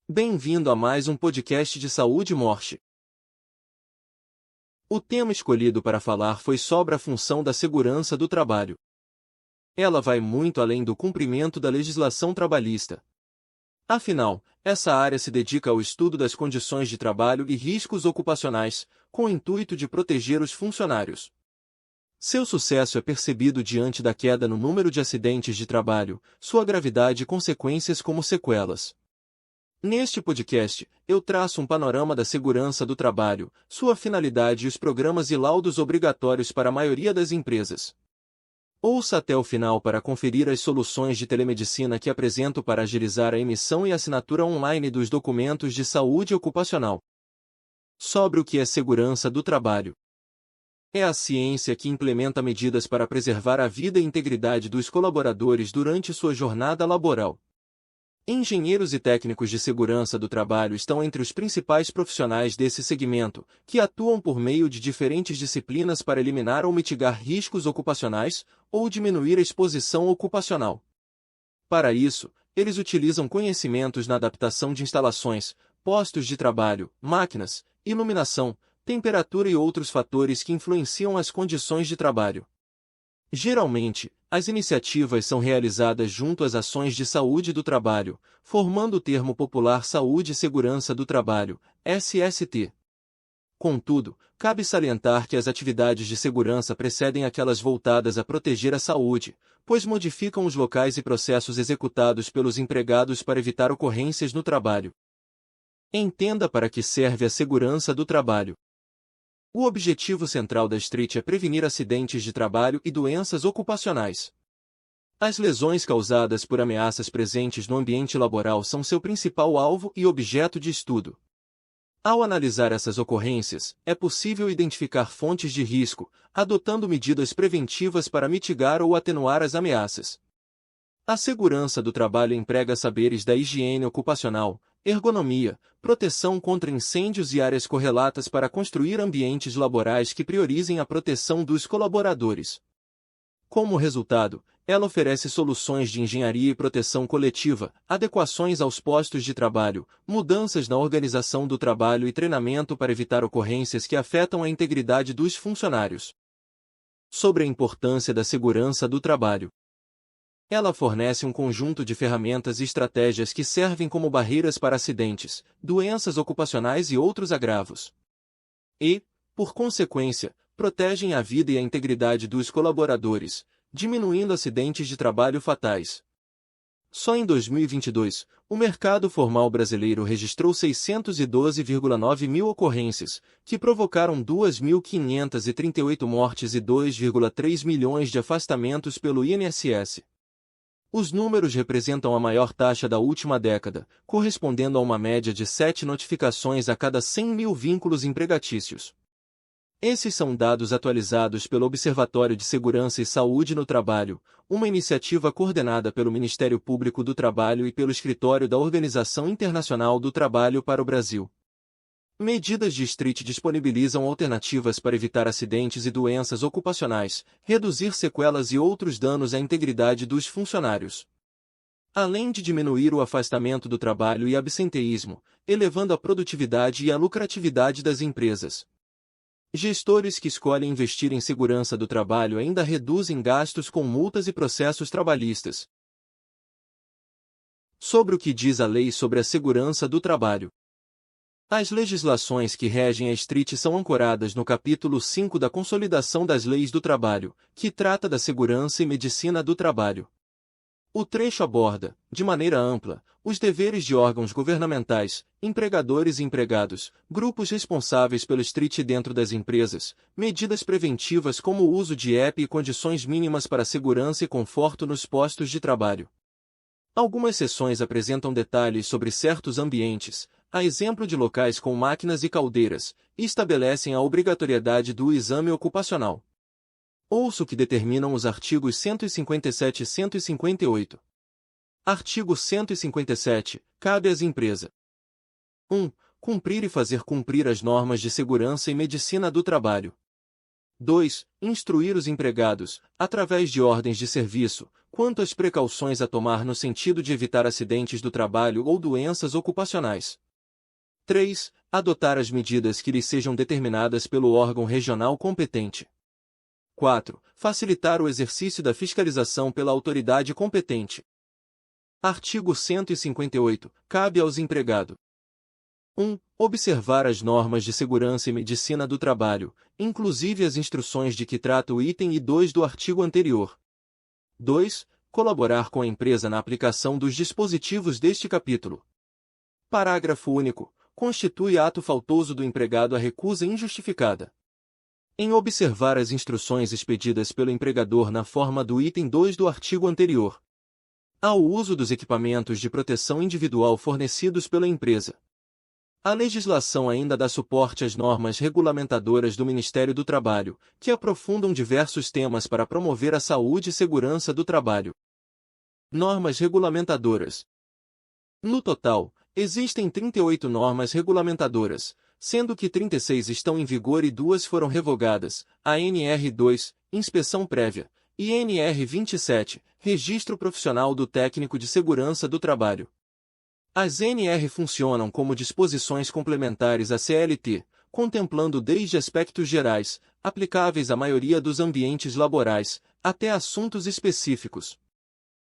Bem-vindo a mais um podcast de saúde e morte. O tema escolhido para falar foi sobre a função da segurança do trabalho. Ela vai muito além do cumprimento da legislação trabalhista. Afinal, essa área se dedica ao estudo das condições de trabalho e riscos ocupacionais, com o intuito de proteger os funcionários. Seu sucesso é percebido diante da queda no número de acidentes de trabalho, sua gravidade e consequências como sequelas. Neste podcast, eu traço um panorama da segurança do trabalho, sua finalidade e os programas e laudos obrigatórios para a maioria das empresas. Ouça até o final para conferir as soluções de telemedicina que apresento para agilizar a emissão e assinatura online dos documentos de saúde ocupacional. Sobre o que é segurança do trabalho. É a ciência que implementa medidas para preservar a vida e integridade dos colaboradores durante sua jornada laboral. Engenheiros e técnicos de segurança do trabalho estão entre os principais profissionais desse segmento, que atuam por meio de diferentes disciplinas para eliminar ou mitigar riscos ocupacionais, ou diminuir a exposição ocupacional. Para isso, eles utilizam conhecimentos na adaptação de instalações, postos de trabalho, máquinas, iluminação, temperatura e outros fatores que influenciam as condições de trabalho. Geralmente, as iniciativas são realizadas junto às ações de saúde do trabalho, formando o termo popular Saúde e Segurança do Trabalho, SST. Contudo, cabe salientar que as atividades de segurança precedem aquelas voltadas a proteger a saúde, pois modificam os locais e processos executados pelos empregados para evitar ocorrências no trabalho. Entenda para que serve a segurança do trabalho. O objetivo central da STRIT é prevenir acidentes de trabalho e doenças ocupacionais. As lesões causadas por ameaças presentes no ambiente laboral são seu principal alvo e objeto de estudo. Ao analisar essas ocorrências, é possível identificar fontes de risco, adotando medidas preventivas para mitigar ou atenuar as ameaças. A segurança do trabalho emprega saberes da higiene ocupacional, ergonomia, proteção contra incêndios e áreas correlatas para construir ambientes laborais que priorizem a proteção dos colaboradores. Como resultado, ela oferece soluções de engenharia e proteção coletiva, adequações aos postos de trabalho, mudanças na organização do trabalho e treinamento para evitar ocorrências que afetam a integridade dos funcionários. Sobre a importância da segurança do trabalho. Ela fornece um conjunto de ferramentas e estratégias que servem como barreiras para acidentes, doenças ocupacionais e outros agravos. E, por consequência, protegem a vida e a integridade dos colaboradores, diminuindo acidentes de trabalho fatais. Só em 2022, o mercado formal brasileiro registrou 612,9 mil ocorrências, que provocaram 2.538 mortes e 2,3 milhões de afastamentos pelo INSS. Os números representam a maior taxa da última década, correspondendo a uma média de 7 notificações a cada 100 mil vínculos empregatícios. Esses são dados atualizados pelo Observatório de Segurança e Saúde no Trabalho, uma iniciativa coordenada pelo Ministério Público do Trabalho e pelo Escritório da Organização Internacional do Trabalho para o Brasil. Medidas de STRIT disponibilizam alternativas para evitar acidentes e doenças ocupacionais, reduzir sequelas e outros danos à integridade dos funcionários. Além de diminuir o afastamento do trabalho e absenteísmo, elevando a produtividade e a lucratividade das empresas. Gestores que escolhem investir em segurança do trabalho ainda reduzem gastos com multas e processos trabalhistas. Sobre o que diz a lei sobre a segurança do trabalho. As legislações que regem a STRIT são ancoradas no capítulo 5 da Consolidação das Leis do Trabalho, que trata da segurança e medicina do trabalho. O trecho aborda, de maneira ampla, os deveres de órgãos governamentais, empregadores e empregados, grupos responsáveis pelo STRIT dentro das empresas, medidas preventivas como o uso de EPI e condições mínimas para segurança e conforto nos postos de trabalho. Algumas seções apresentam detalhes sobre certos ambientes, a exemplo de locais com máquinas e caldeiras, e estabelecem a obrigatoriedade do exame ocupacional. Ouça o que determinam os artigos 157 e 158. Artigo 157. Cabe às empresas: 1. Cumprir e fazer cumprir as normas de segurança e medicina do trabalho. 2. Instruir os empregados, através de ordens de serviço, quanto às precauções a tomar no sentido de evitar acidentes do trabalho ou doenças ocupacionais. 3. Adotar as medidas que lhes sejam determinadas pelo órgão regional competente. 4. Facilitar o exercício da fiscalização pela autoridade competente. Artigo 158. Cabe aos empregados: 1. Observar as normas de segurança e medicina do trabalho, inclusive as instruções de que trata o item I2 do artigo anterior. 2. Colaborar com a empresa na aplicação dos dispositivos deste capítulo. Parágrafo único. Constitui ato faltoso do empregado a recusa injustificada em observar as instruções expedidas pelo empregador na forma do item 2 do artigo anterior ao uso dos equipamentos de proteção individual fornecidos pela empresa. A legislação ainda dá suporte às normas regulamentadoras do Ministério do Trabalho, que aprofundam diversos temas para promover a saúde e segurança do trabalho. Normas regulamentadoras. No total, existem 38 normas regulamentadoras, sendo que 36 estão em vigor e 2 foram revogadas: a NR2, Inspeção Prévia, e NR27, Registro Profissional do Técnico de Segurança do Trabalho. As NR funcionam como disposições complementares à CLT, contemplando desde aspectos gerais, aplicáveis à maioria dos ambientes laborais, até assuntos específicos.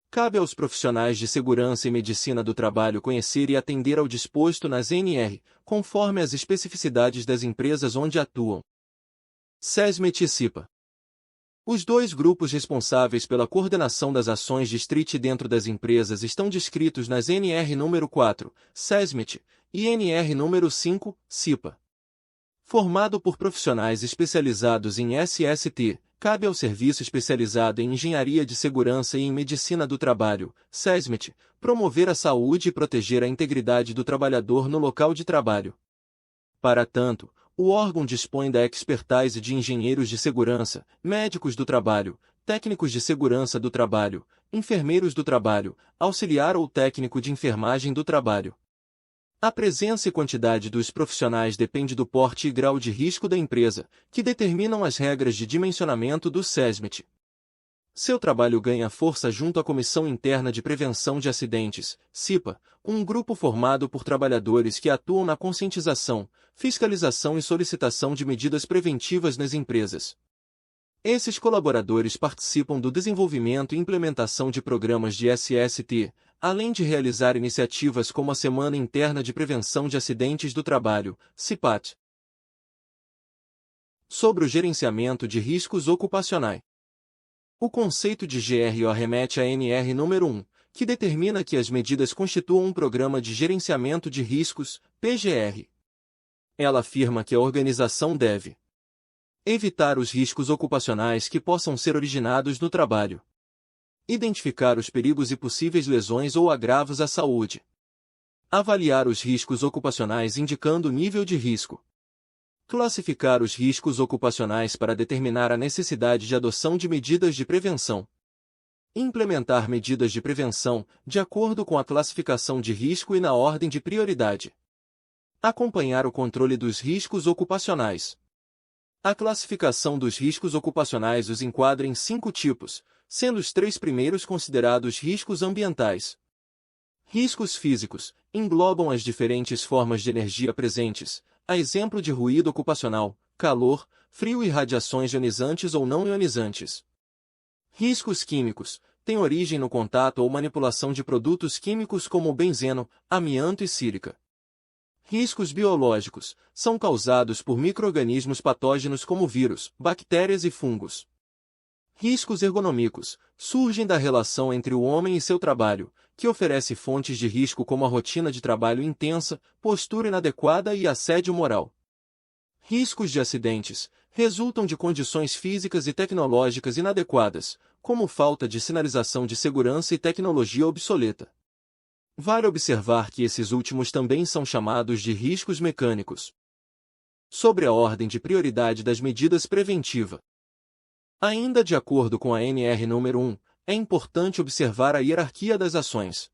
Cabe aos profissionais de segurança e medicina do trabalho conhecer e atender ao disposto nas NR, conforme as especificidades das empresas onde atuam. SESMET e CIPA. Os dois grupos responsáveis pela coordenação das ações de STRIT dentro das empresas estão descritos nas NR número 4, SESMET, e NR número 5, CIPA. Formado por profissionais especializados em SST, cabe ao Serviço Especializado em Engenharia de Segurança e em Medicina do Trabalho, SESMET, promover a saúde e proteger a integridade do trabalhador no local de trabalho. Para tanto, o órgão dispõe da expertise de engenheiros de segurança, médicos do trabalho, técnicos de segurança do trabalho, enfermeiros do trabalho, auxiliar ou técnico de enfermagem do trabalho. A presença e quantidade dos profissionais depende do porte e grau de risco da empresa, que determinam as regras de dimensionamento do SESMET. Seu trabalho ganha força junto à Comissão Interna de Prevenção de Acidentes, CIPA, um grupo formado por trabalhadores que atuam na conscientização, fiscalização e solicitação de medidas preventivas nas empresas. Esses colaboradores participam do desenvolvimento e implementação de programas de SST, além de realizar iniciativas como a Semana Interna de Prevenção de Acidentes do Trabalho, CIPAT. Sobre o gerenciamento de riscos ocupacionais. O conceito de GRO remete à NR número 1, que determina que as medidas constituam um programa de gerenciamento de riscos, PGR. Ela afirma que a organização deve evitar os riscos ocupacionais que possam ser originados no trabalho, identificar os perigos e possíveis lesões ou agravos à saúde, avaliar os riscos ocupacionais indicando o nível de risco, classificar os riscos ocupacionais para determinar a necessidade de adoção de medidas de prevenção, implementar medidas de prevenção, de acordo com a classificação de risco e na ordem de prioridade, acompanhar o controle dos riscos ocupacionais. A classificação dos riscos ocupacionais os enquadra em 5 tipos, sendo os 3 primeiros considerados riscos ambientais. Riscos físicos englobam as diferentes formas de energia presentes, a exemplo de ruído ocupacional, calor, frio e radiações ionizantes ou não ionizantes. Riscos químicos têm origem no contato ou manipulação de produtos químicos como benzeno, amianto e sílica. Riscos biológicos são causados por micro-organismos patógenos como vírus, bactérias e fungos. Riscos ergonômicos surgem da relação entre o homem e seu trabalho, que oferece fontes de risco como a rotina de trabalho intensa, postura inadequada e assédio moral. Riscos de acidentes resultam de condições físicas e tecnológicas inadequadas, como falta de sinalização de segurança e tecnologia obsoleta. Vale observar que esses últimos também são chamados de riscos mecânicos. Sobre a ordem de prioridade das medidas preventivas. Ainda de acordo com a NR número 1, é importante observar a hierarquia das ações.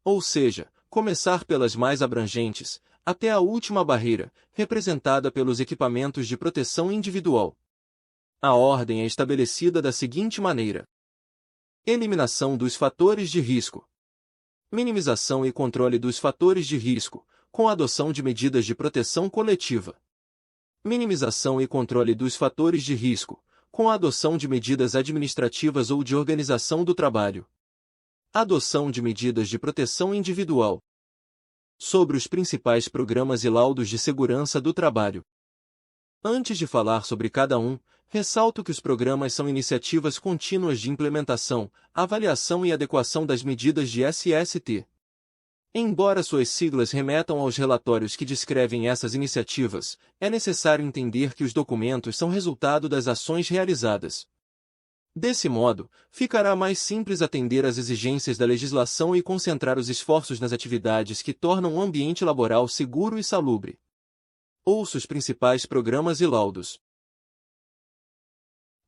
Ou seja, começar pelas mais abrangentes, até a última barreira, representada pelos equipamentos de proteção individual. A ordem é estabelecida da seguinte maneira: eliminação dos fatores de risco, minimização e controle dos fatores de risco, com a adoção de medidas de proteção coletiva, minimização e controle dos fatores de risco, com a adoção de medidas administrativas ou de organização do trabalho, adoção de medidas de proteção individual. Sobre os principais programas e laudos de segurança do trabalho. Antes de falar sobre cada um, ressalto que os programas são iniciativas contínuas de implementação, avaliação e adequação das medidas de SST. Embora suas siglas remetam aos relatórios que descrevem essas iniciativas, é necessário entender que os documentos são resultado das ações realizadas. Desse modo, ficará mais simples atender às exigências da legislação e concentrar os esforços nas atividades que tornam o ambiente laboral seguro e salubre. Ouça os principais programas e laudos.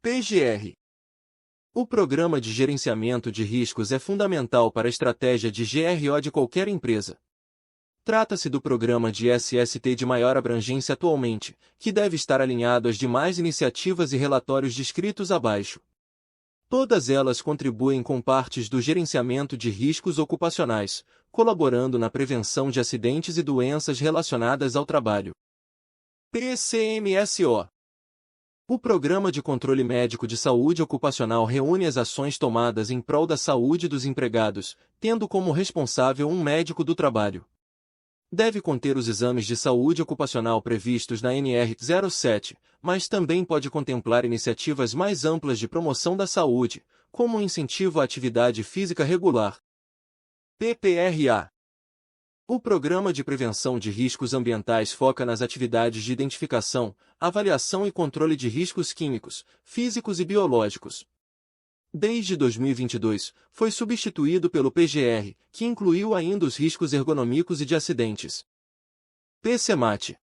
PGR. O Programa de Gerenciamento de Riscos é fundamental para a estratégia de GRO de qualquer empresa. Trata-se do programa de SST de maior abrangência atualmente, que deve estar alinhado às demais iniciativas e relatórios descritos abaixo. Todas elas contribuem com partes do gerenciamento de riscos ocupacionais, colaborando na prevenção de acidentes e doenças relacionadas ao trabalho. PCMSO. O Programa de Controle Médico de Saúde Ocupacional reúne as ações tomadas em prol da saúde dos empregados, tendo como responsável um médico do trabalho. Deve conter os exames de saúde ocupacional previstos na NR 07, mas também pode contemplar iniciativas mais amplas de promoção da saúde, como o incentivo à atividade física regular. PPRA. O Programa de Prevenção de Riscos Ambientais foca nas atividades de identificação, avaliação e controle de riscos químicos, físicos e biológicos. Desde 2022, foi substituído pelo PGR, que incluiu ainda os riscos ergonômicos e de acidentes. PCMAT.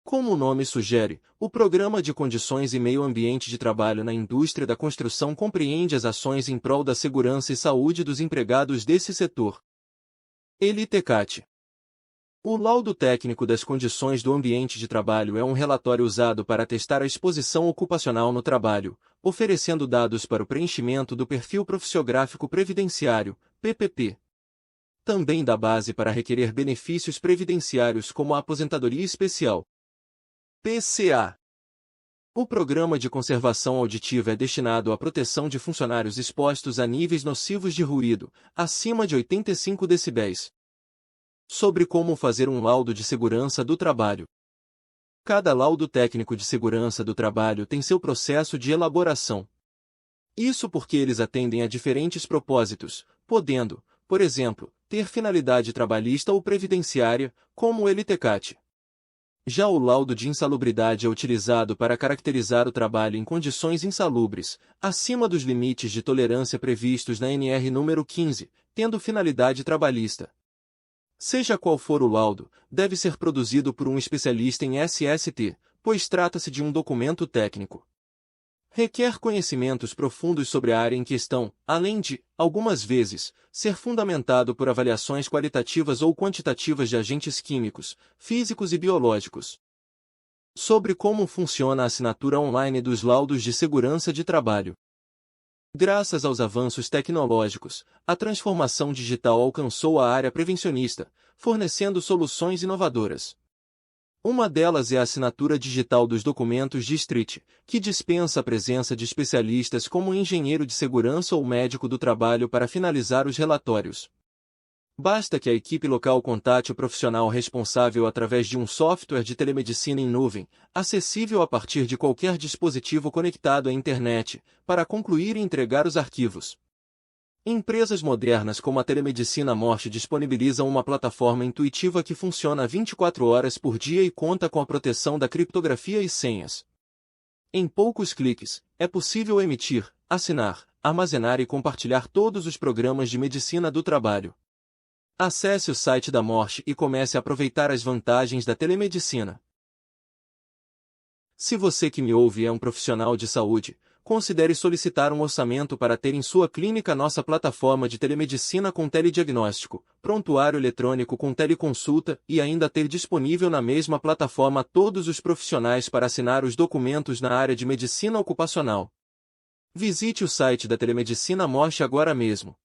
Como o nome sugere, o Programa de Condições e Meio Ambiente de Trabalho na Indústria da Construção compreende as ações em prol da segurança e saúde dos empregados desse setor. LTCAT. O Laudo Técnico das Condições do Ambiente de Trabalho é um relatório usado para testar a exposição ocupacional no trabalho, oferecendo dados para o preenchimento do Perfil Profissiográfico Previdenciário, PPP. Também dá base para requerer benefícios previdenciários como a aposentadoria especial. PCA. O Programa de Conservação Auditiva é destinado à proteção de funcionários expostos a níveis nocivos de ruído, acima de 85 decibéis. Sobre como fazer um laudo de segurança do trabalho. Cada laudo técnico de segurança do trabalho tem seu processo de elaboração. Isso porque eles atendem a diferentes propósitos, podendo, por exemplo, ter finalidade trabalhista ou previdenciária, como o LTCAT. Já o laudo de insalubridade é utilizado para caracterizar o trabalho em condições insalubres, acima dos limites de tolerância previstos na NR número 15, tendo finalidade trabalhista. Seja qual for o laudo, deve ser produzido por um especialista em SST, pois trata-se de um documento técnico. Requer conhecimentos profundos sobre a área em questão, além de, algumas vezes, ser fundamentado por avaliações qualitativas ou quantitativas de agentes químicos, físicos e biológicos. Sobre como funciona a assinatura online dos laudos de segurança de trabalho. Graças aos avanços tecnológicos, a transformação digital alcançou a área prevencionista, fornecendo soluções inovadoras. Uma delas é a assinatura digital dos documentos de Street, que dispensa a presença de especialistas como engenheiro de segurança ou médico do trabalho para finalizar os relatórios. Basta que a equipe local contate o profissional responsável através de um software de telemedicina em nuvem, acessível a partir de qualquer dispositivo conectado à internet, para concluir e entregar os arquivos. Empresas modernas como a Telemedicina Morte disponibilizam uma plataforma intuitiva que funciona 24 horas por dia e conta com a proteção da criptografia e senhas. Em poucos cliques, é possível emitir, assinar, armazenar e compartilhar todos os programas de medicina do trabalho. Acesse o site da Morte e comece a aproveitar as vantagens da telemedicina. Se você que me ouve é um profissional de saúde, considere solicitar um orçamento para ter em sua clínica nossa plataforma de telemedicina com telediagnóstico, prontuário eletrônico com teleconsulta e ainda ter disponível na mesma plataforma todos os profissionais para assinar os documentos na área de medicina ocupacional. Visite o site da Telemedicina Morte agora mesmo.